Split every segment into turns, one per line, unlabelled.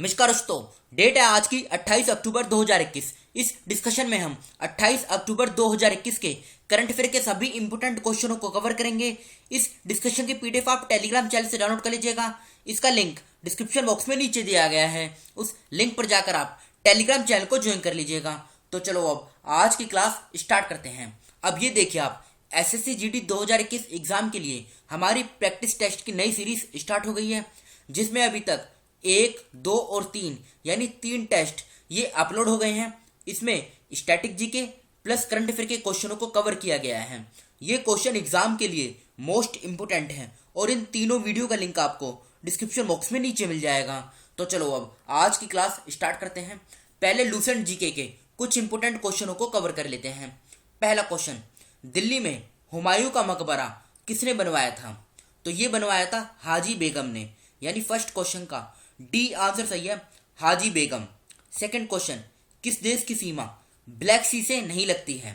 नमस्कार दोस्तों। डेट है आज की 28 अक्टूबर 2021। इस डिस्कशन में हम 28 अक्टूबर 2021 के करंट अफेयर के सभी इंपोर्टेंट क्वेश्चनों को कवर करेंगे। इस डिस्कशन की पीडीएफ आप टेलीग्राम चैनल से डाउनलोड कर लीजिएगा। इसका लिंक डिस्क्रिप्शन बॉक्स में नीचे दिया गया है। उस लिंक पर जाकर आप टेलीग्राम चैनल को ज्वाइन कर लीजिएगा। तो चलो अब आज की क्लास स्टार्ट करते हैं। अब ये देखिए, आप एसएससी जीडी 2021 एग्जाम के लिए हमारी प्रैक्टिस टेस्ट की नई सीरीज स्टार्ट हो गई है, जिसमें अभी तक 1, 2 और 3 यानी 3 टेस्ट ये अपलोड हो गए हैं। इसमें static GK plus current affair के क्वेश्चनों को कवर किया गया है। ये क्वेश्चन एग्जाम के लिए मोस्ट इंपोर्टेंट है और इन तीनों वीडियो का लिंक आपको डिस्क्रिप्शन बॉक्स में नीचे मिल जाएगा। तो चलो अब आज की क्लास स्टार्ट करते हैं। पहले लूसेंट जीके के कुछ इंपोर्टेंट क्वेश्चनों को कवर कर लेते हैं। पहला क्वेश्चन, दिल्ली में हुमायूं का मकबरा किसने बनवाया था? तो ये बनवाया था हाजी बेगम ने, यानी फर्स्ट क्वेश्चन का डी आंसर सही है, हाजी बेगम। सेकंड क्वेश्चन, किस देश की सीमा ब्लैक सी से नहीं लगती है?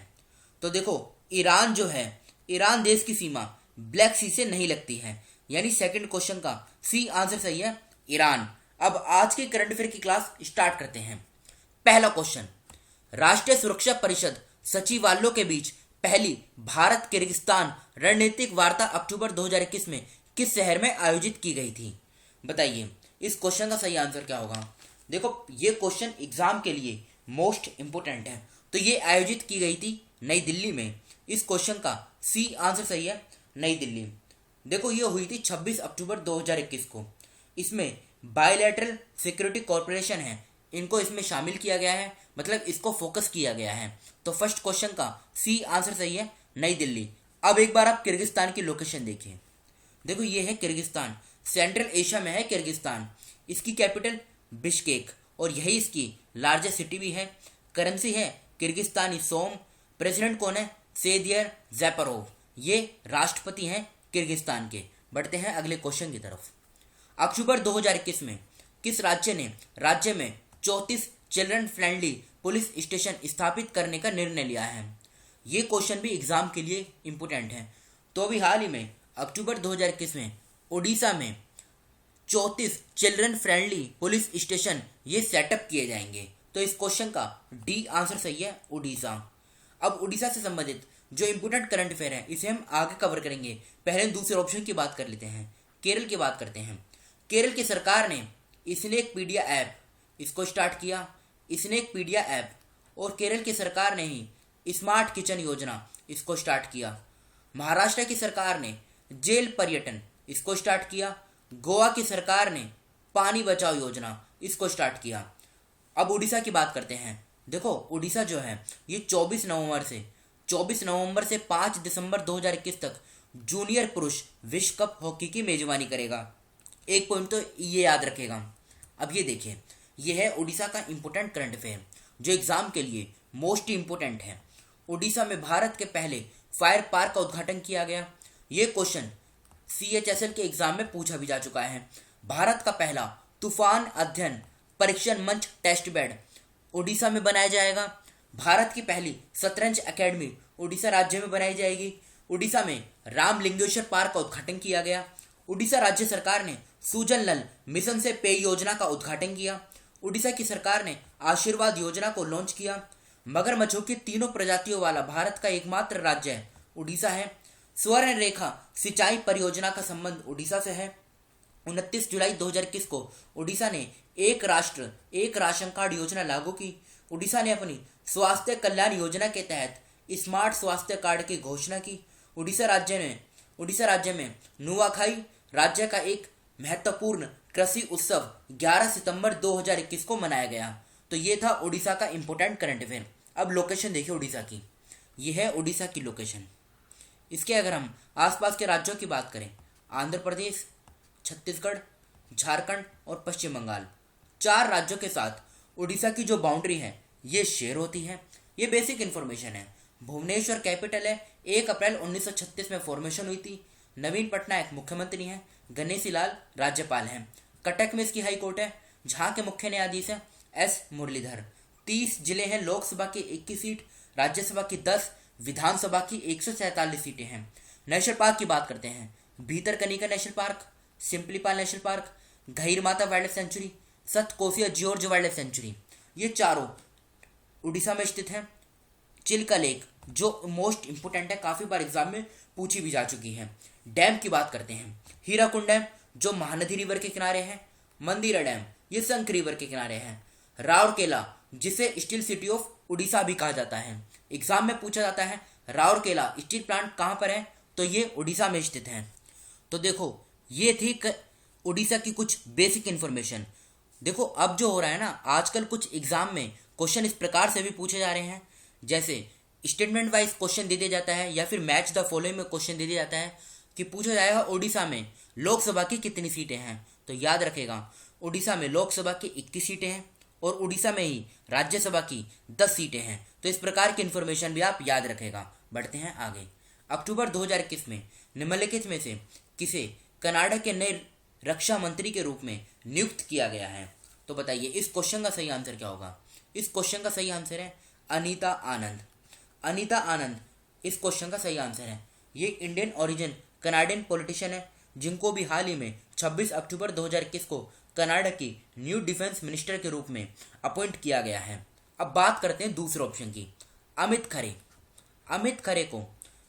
तो देखो, ईरान जो है, ईरान देश की सीमा ब्लैक सी से नहीं लगती है, यानी सेकंड क्वेश्चन का सी आंसर सही है, ईरान। अब आज के करंट अफेयर की क्लास स्टार्ट करते हैं। पहला क्वेश्चन, राष्ट्रीय सुरक्षा परिषद सचिवालयों के बीच पहली भारत किर्गिस्तान रणनीतिक वार्ता अक्टूबर 2021 में किस शहर में आयोजित की गई थी? बताइए इस क्वेश्चन का सही आंसर क्या होगा। देखो, ये क्वेश्चन एग्जाम के लिए मोस्ट इंपोर्टेंट है। तो ये आयोजित की गई थी नई दिल्ली में। इस क्वेश्चन का सी आंसर सही है, नई दिल्ली। देखो, ये हुई थी 26 अक्टूबर 2021 को। इसमें बायलैटरल सिक्योरिटी कॉर्पोरेशन है, इनको इसमें शामिल किया गया है, मतलब इसको फोकस किया गया है। तो फर्स्ट क्वेश्चन का सी आंसर सही है, नई दिल्ली। अब एक बार आप किर्गिस्तान की लोकेशन देखिए। देखो, ये है किर्गिस्तान, सेंट्रल एशिया में है किर्गिस्तान। इसकी कैपिटल बिश्केक और यही इसकी लार्जेस्ट सिटी भी है। करेंसी है किर्गिस्तानी सोम। प्रेसिडेंट कौन है? सेदियर ज़ैपरोव, ये राष्ट्रपति हैं किर्गिस्तान के। बढ़ते हैं अगले क्वेश्चन की तरफ। अक्टूबर 2021 में किस राज्य में 34 चिल्ड्रन फ्रेंडली पुलिस स्टेशन स्थापित करने का निर्णय लिया है? ये क्वेश्चन भी एग्जाम के लिए इंपोर्टेंट है। तो अभी हाल ही में अक्टूबर 2021 में उड़ीसा में 34 चिल्ड्रन फ्रेंडली पुलिस स्टेशन ये सेटअप किए जाएंगे। तो इस क्वेश्चन का डी आंसर सही है, उड़ीसा। अब उड़ीसा से संबंधित जो इंपोर्टेंट करंट अफेयर है इसे हम आगे कवर करेंगे। पहले दूसरे ऑप्शन की बात कर लेते हैं, केरल की बात करते हैं। केरल की सरकार ने स्नैकपीडिया ऐप इसको स्टार्ट किया, स्नैकपीडिया ऐप। और केरल की सरकार ने ही स्मार्ट किचन योजना इसको स्टार्ट किया। महाराष्ट्र की सरकार ने जेल पर्यटन इसको स्टार्ट किया। गोवा की सरकार ने पानी बचाओ योजना इसको स्टार्ट किया। अब उड़ीसा की बात करते हैं। देखो, उड़ीसा जो है ये 24 नवंबर से 5 दिसंबर 2021 तक जूनियर पुरुष विश्व कप हॉकी की मेजबानी करेगा। एक पॉइंट तो ये याद रखेगा। अब ये देखिए, ये है उड़ीसा का इंपोर्टेंट करंट अफेयर जो एग्जाम के लिए मोस्ट इंपोर्टेंट है। उड़ीसा में भारत के पहले फायर पार्क का उद्घाटन किया गया। ये क्वेश्चन CHSL के एग्जाम में पूछा भी जा चुका है। भारत का पहला तूफान अध्ययन परीक्षण मंच टेस्ट बेड उड़ीसा में बनाया जाएगा। भारत की पहली शतरंज एकेडमी उड़ीसा राज्य में बनाई जाएगी। उड़ीसा में रामलिंगेश्वर पार्क का उद्घाटन किया गया। उड़ीसा राज्य सरकार ने सुजल नल मिशन से पेय योजना का उद्घाटन किया। उड़ीसा की सरकार ने आशीर्वाद योजना को लॉन्च किया। मगरमच्छों की 3 प्रजातियों वाला भारत का एकमात्र राज्य उड़ीसा है। स्वर्ण रेखा सिंचाई परियोजना का संबंध उड़ीसा से है। 29 जुलाई 2021 को उड़ीसा ने एक राष्ट्र एक राशन कार्ड योजना लागू की। उड़ीसा ने अपनी स्वास्थ्य कल्याण योजना के तहत स्मार्ट स्वास्थ्य कार्ड की घोषणा की। उड़ीसा राज्य में नुआखाई राज्य का एक महत्वपूर्ण कृषि उत्सव 11 सितंबर 2021 को मनाया गया। तो ये था उड़ीसा का इंपोर्टेंट करंट अफेयर। अब लोकेशन देखिए उड़ीसा की, ये है उड़ीसा की लोकेशन। इसके अगर हम आसपास के राज्यों की बात करें, आंध्र प्रदेश, छत्तीसगढ़, झारखंड और पश्चिम बंगाल, 4 राज्यों के साथ उड़ीसा की जो बाउंड्री है ये शेयर होती है। ये बेसिक इन्फॉर्मेशन है। भुवनेश्वर कैपिटल है। 1 अप्रैल 1936 में फॉर्मेशन हुई थी। नवीन पटनायक मुख्यमंत्री हैं। गणेशी लाल राज्यपाल हैं। कटक में इसकी हाई कोर्ट है, जहाँ के मुख्य न्यायाधीश हैं S मुरलीधर। 30 जिले हैं। लोकसभा की 21 सीट, राज्यसभा की 10, विधानसभा की 147 सीटें हैं। नेशनल पार्क की बात करते हैं। Bhitarkanika national park, Simlipal national park, Gahirmatha wildlife sanctuary, Satkosia gorge wildlife sanctuary, ये चारों उड़ीसा में स्थित है। चिल्का लेक जो मोस्ट इंपोर्टेंट है, काफी बार एग्जाम में पूछी भी जा चुकी है। डैम की बात करते हैं, हीराकुंड डैम जो महानदी रिवर के किनारे है। मंदिरा डैम ये संक रिवर के किनारे है। राउरकेला जिसे स्टील सिटी ऑफ उड़ीसा भी कहा जाता है। एग्जाम में पूछा जाता है राउरकेला स्टील प्लांट कहाँ पर है, तो ये उड़ीसा में स्थित है। तो देखो ये थी उड़ीसा की कुछ बेसिक इन्फॉर्मेशन। देखो अब जो हो रहा है ना, आजकल कुछ एग्जाम में क्वेश्चन इस प्रकार से भी पूछे जा रहे हैं, जैसे स्टेटमेंट वाइज क्वेश्चन दे दिया जाता है या फिर मैच द फॉलोइंग में क्वेश्चन दे दिया जाता है कि पूछा जाएगा उड़ीसा में लोकसभा की कितनी सीटें हैं। तो याद रखेगा उड़ीसा में लोकसभा की 21 सीटें हैं और उड़ीसा में ही राज्यसभा की 10 सीटें हैं। तो इस प्रकार की इन्फॉर्मेशन भी आप याद रखेगा। बढ़ते हैं आगे। अक्टूबर 2021 में निम्नलिखित में से किसे कनाडा के नए रक्षा मंत्री के रूप में नियुक्त किया गया है? तो बताइए इस क्वेश्चन का सही आंसर क्या होगा? इस क्वेश्चन का सही आंसर है अनीता आनंद। अनीता आनंद इस क्वेश्चन का सही आंसर है। ये इंडियन ओरिजिन कनाडियन पॉलिटिशियन है जिनको भी हाल ही में 26 अक्टूबर 2021 को कनाडा की न्यू डिफेंस मिनिस्टर के रूप में अपॉइंट किया गया है। अब बात करते हैं दूसरे ऑप्शन की, अमित खरे। अमित खरे को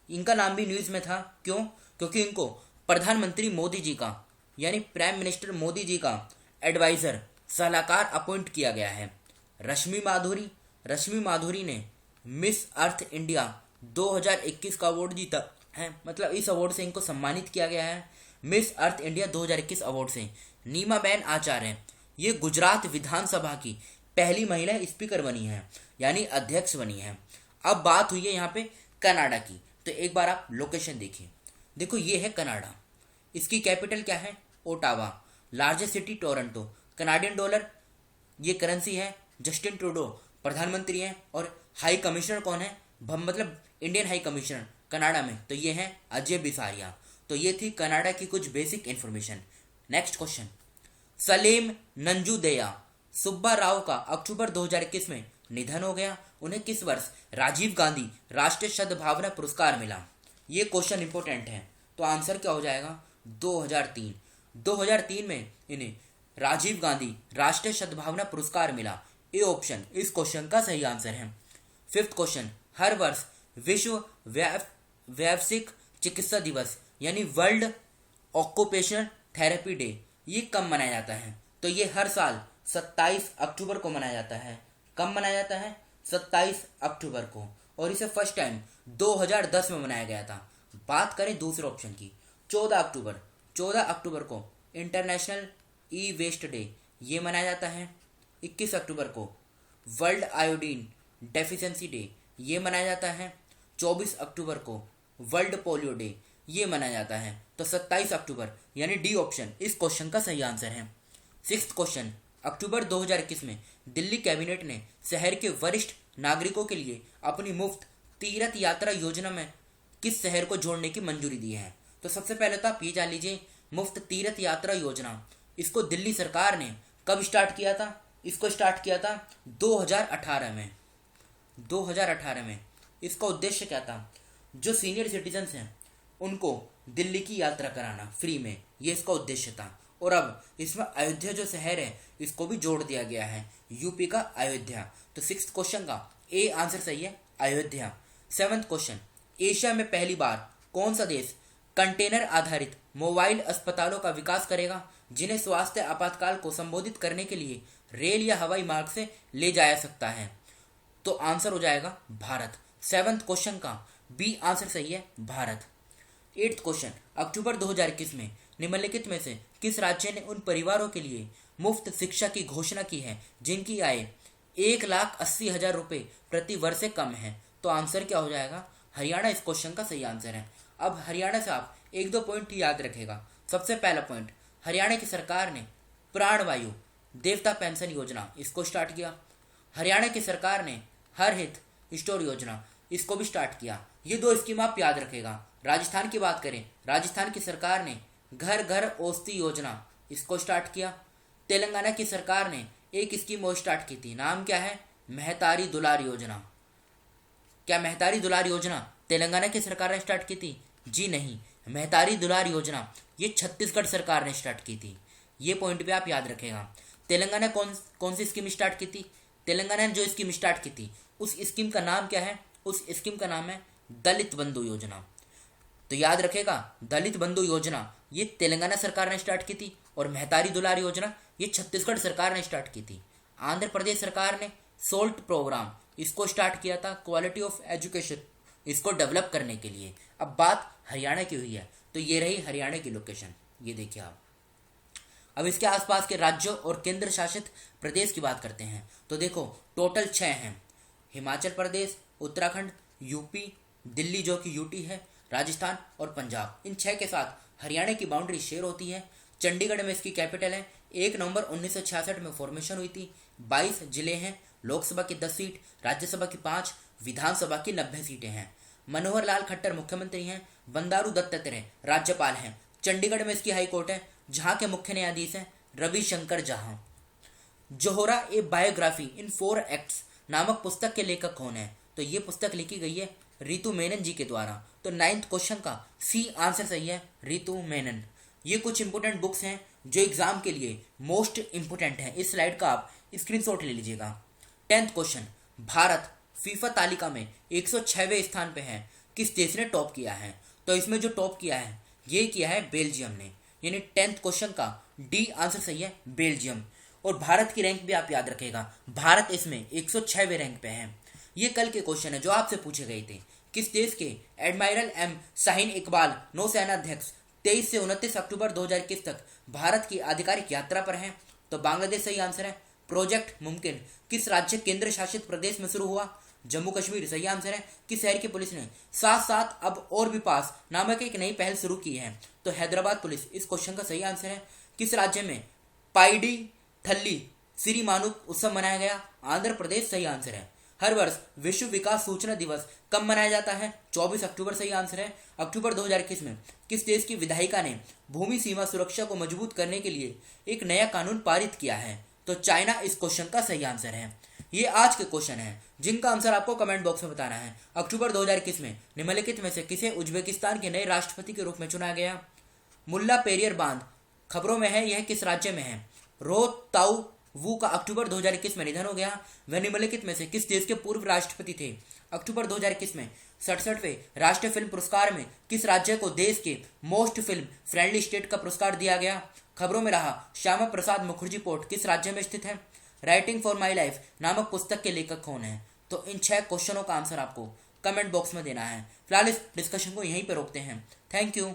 इनका नाम भी न्यूज में था, क्यों? क्योंकि इनको प्रधानमंत्री मोदी जी का यानी प्राइम मिनिस्टर मोदी जी का एडवाइजर सलाहकार अपॉइंट किया गया है। रश्मि माधुरी ने मिस अर्थ इंडिया 2021 का अवार्ड जीता है, मतलब इस अवार्ड से इनको सम्मानित किया गया है मिस अर्थ इंडिया 2021 अवार्ड से। नीमाबेन आचार्य ये गुजरात विधानसभा की पहली महिला स्पीकर बनी है यानी अध्यक्ष बनी है। अब बात हुई है यहाँ पे कनाडा की, तो एक बार आप लोकेशन देखिए। देखो ये है कनाडा, इसकी कैपिटल क्या है? Ottawa. Largest city Toronto. Canadian dollar ये करेंसी है। जस्टिन ट्रूडो प्रधानमंत्री हैं और हाई कमिश्नर कौन है? मतलब इंडियन हाई कमिश्नर कनाडा में, तो ये है अजय बिसारिया। तो ये थी कनाडा की कुछ basic information. Next question, Salim Nanjundaiah Subba Rao का अक्टूबर 2021 में निधन हो गया। उन्हें किस वर्ष राजीव गांधी राष्ट्रीय सद्भावना पुरस्कार मिला? ये क्वेश्चन इंपॉर्टेंट है, तो आंसर क्या हो जाएगा? 2003। 2003 में इन्हें राजीव गांधी राष्ट्रीय सद्भावना पुरस्कार मिला। ए ऑप्शन इस क्वेश्चन का सही आंसर है। फिफ्थ क्वेश्चन, हर वर्ष विश्व व्यावसायिक चिकित्सा दिवस यानी वर्ल्ड ऑक्यूपेशनल थेरेपी डे ये कब मनाया जाता है? तो ये हर साल 27 अक्टूबर को मनाया जाता है। कब मनाया जाता है? 27 अक्टूबर को, और इसे फर्स्ट टाइम 2010 में मनाया गया था। बात करें दूसरे ऑप्शन की, 14 अक्टूबर। 14 अक्टूबर को इंटरनेशनल ई वेस्ट डे ये मनाया जाता है। 21 अक्टूबर को वर्ल्ड आयोडीन डेफिशिएंसी डे ये मनाया जाता है। 24 अक्टूबर को वर्ल्ड पोलियो डे ये मनाया जाता है। तो 27 अक्टूबर यानी डी ऑप्शन इस क्वेश्चन का सही आंसर है। सिक्स्थ क्वेश्चन, अक्टूबर 2021 में दिल्ली कैबिनेट ने शहर के वरिष्ठ नागरिकों के लिए अपनी मुफ्त तीर्थ यात्रा योजना में किस शहर को जोड़ने की मंजूरी दी है? तो सबसे पहले तो आप ये जान लीजिए, मुफ्त तीर्थ यात्रा योजना इसको दिल्ली सरकार ने कब स्टार्ट किया था? इसको स्टार्ट किया था 2018 में। 2018 में इसका उद्देश्य क्या था? जो सीनियर सिटीजन्स हैं उनको दिल्ली की यात्रा कराना फ्री में, ये इसका उद्देश्य था। और अब इसमें अयोध्या जो शहर है इसको भी जोड़ दिया गया है, यूपी का अयोध्या। तो सिक्स्थ क्वेश्चन का ए आंसर सही है, अयोध्या। सेवंथ क्वेश्चन, एशिया में पहली बार कौन सा देश कंटेनर आधारित मोबाइल अस्पतालों का विकास करेगा जिन्हें स्वास्थ्य आपातकाल को संबोधित करने के लिए रेल या हवाई मार्ग से ले जाया सकता है? तो आंसर हो जाएगा भारत। सेवंथ क्वेश्चन का बी आंसर सही है, भारत। एट्थ क्वेश्चन, अक्टूबर 2021 में निम्नलिखित में से किस राज्य ने उन परिवारों के लिए मुफ्त शिक्षा की घोषणा की है जिनकी आय 1,80,000 रुपये प्रति वर्ष से कम है? तो आंसर क्या हो जाएगा? हरियाणा इस क्वेश्चन का सही आंसर है। अब हरियाणा से आप एक दो पॉइंट याद रखेगा। सबसे पहला पॉइंट, हरियाणा की सरकार ने प्राणवायु देवता पेंशन योजना इसको स्टार्ट किया। हरियाणा की सरकार ने हर हित स्टोर योजना इसको भी स्टार्ट किया। ये दो स्कीम आप याद रखेगा। राजस्थान की बात करें, राजस्थान की सरकार ने घर घर औषधि योजना इसको स्टार्ट किया। तेलंगाना की सरकार ने एक स्कीम और स्टार्ट की थी, नाम क्या है? महतारी दुलार योजना। क्या महतारी दुलार योजना तेलंगाना की सरकार ने स्टार्ट की थी? जी नहीं, महतारी दुलार योजना ये छत्तीसगढ़ सरकार ने स्टार्ट की थी। ये पॉइंट भी आप याद रखेगा। तेलंगाना कौन सी स्कीम स्टार्ट की थी? तेलंगाना ने जो स्कीम स्टार्ट की थी उस स्कीम का नाम क्या है? उस स्कीम का नाम है दलित बंधु योजना। तो याद रखेगा, दलित बंधु योजना ये तेलंगाना सरकार ने स्टार्ट की थी और मेहतारी दुलार योजना ये छत्तीसगढ़ सरकार ने स्टार्ट की थी। आंध्र प्रदेश सरकार ने सोल्ट प्रोग्राम इसको स्टार्ट किया था, क्वालिटी ऑफ एजुकेशन इसको डेवलप करने के लिए। अब बात हरियाणा की हुई है, तो ये रही हरियाणा की लोकेशन, ये देखिए आप। अब इसके आसपास के राज्यों और केंद्र शासित प्रदेश की बात करते हैं। तो देखो टोटल 6 हैं, हिमाचल प्रदेश, उत्तराखंड, यूपी, दिल्ली जो कि यूटी है, राजस्थान और पंजाब। इन 6 के साथ हरियाणा की बाउंड्री शेयर होती है। चंडीगढ़ में इसकी कैपिटल है। 1 नवंबर 1966 में फॉर्मेशन हुई थी। 22 जिले हैं, लोकसभा की 10 सीट, राज्यसभा की 5, विधानसभा की 90 सीटें हैं। मनोहर लाल खट्टर मुख्यमंत्री हैं, बंदारू दत्तात्रेय राज्यपाल हैं। चंडीगढ़ में इसकी हाई कोर्ट है, जहां के मुख्य न्यायाधीश हैं रविशंकर जहां। जोहरा ए बायोग्राफी इन 4 एक्ट्स नामक पुस्तक के लेखक कौन है? तो ये पुस्तक लिखी गई है रितु मेनन जी के द्वारा। तो 9th क्वेश्चन का सी आंसर सही है, रितु मेनन। ये कुछ इंपोर्टेंट बुक्स हैं जो एग्जाम के लिए मोस्ट इंपोर्टेंट हैं। इस स्लाइड का आप स्क्रीनशॉट ले लीजिएगा। 10th क्वेश्चन, भारत फीफा तालिका में 106वें स्थान पे है, किस देश ने टॉप किया है? तो इसमें जो टॉप किया है ये किया है बेल्जियम ने, यानी 10th क्वेश्चन का डी आंसर सही है, बेल्जियम। और भारत की रैंक भी आप याद रखेगा, भारत इसमें 106वें रैंक पे है। ये कल के क्वेश्चन है जो आपसे पूछे गए थे। किस देश के एडमिरल एम शाहीन इकबाल नौसेना अध्यक्ष 23 से 29 अक्टूबर 2021 तक भारत की आधिकारिक यात्रा पर हैं? तो बांग्लादेश सही आंसर है। प्रोजेक्ट मुमकिन किस राज्य केंद्र शासित प्रदेश में शुरू हुआ? जम्मू कश्मीर सही आंसर है। किस शहर की पुलिस ने साथ साथ अब और भी पास नामक एक नई पहल शुरू की है? तो हैदराबाद पुलिस इस क्वेश्चन का सही आंसर है। किस राज्य में पाइडी थल्ली सिरिमानुक उत्सव मनाया गया? आंध्र प्रदेश सही आंसर है। हर वर्ष विश्व विकास सूचना दिवस कब मनाया जाता है? 24 अक्टूबर सही आंसर है। अक्टूबर 2021 में किस देश की विधायिका ने भूमि सीमा सुरक्षा को मजबूत करने के लिए एक नया कानून पारित किया है? तो चाइना इस क्वेश्चन का सही आंसर है। ये आज के क्वेश्चन हैं जिनका आंसर आपको कमेंट बॉक्स में बताना है। अक्टूबर 2021 में निम्नलिखित में से किसे उज्बेकिस्तान के नए राष्ट्रपति के रूप में चुना गया? मुल्ला पेरियर बांध खबरों में है, यह किस राज्य में है? रो ताऊ वू का अक्टूबर 2021 में निधन हो गया। वह निम्नलिखित में से किस देश के पूर्व राष्ट्रपति थे? अक्टूबर 2021 में 67वें राष्ट्रीय फिल्म पुरस्कार में किस राज्य को देश के मोस्ट फिल्म फ्रेंडली स्टेट का पुरस्कार दिया गया? खबरों में रहा श्यामा प्रसाद मुखर्जी पोर्ट किस राज्य में स्थित है? राइटिंग फॉर माई लाइफ नामक पुस्तक के लेखक कौन है? तो इन 6 क्वेश्चनों का आंसर आपको कमेंट बॉक्स में देना है। फिलहाल इस डिस्कशन को यहीं पर रोकते हैं। Thank you.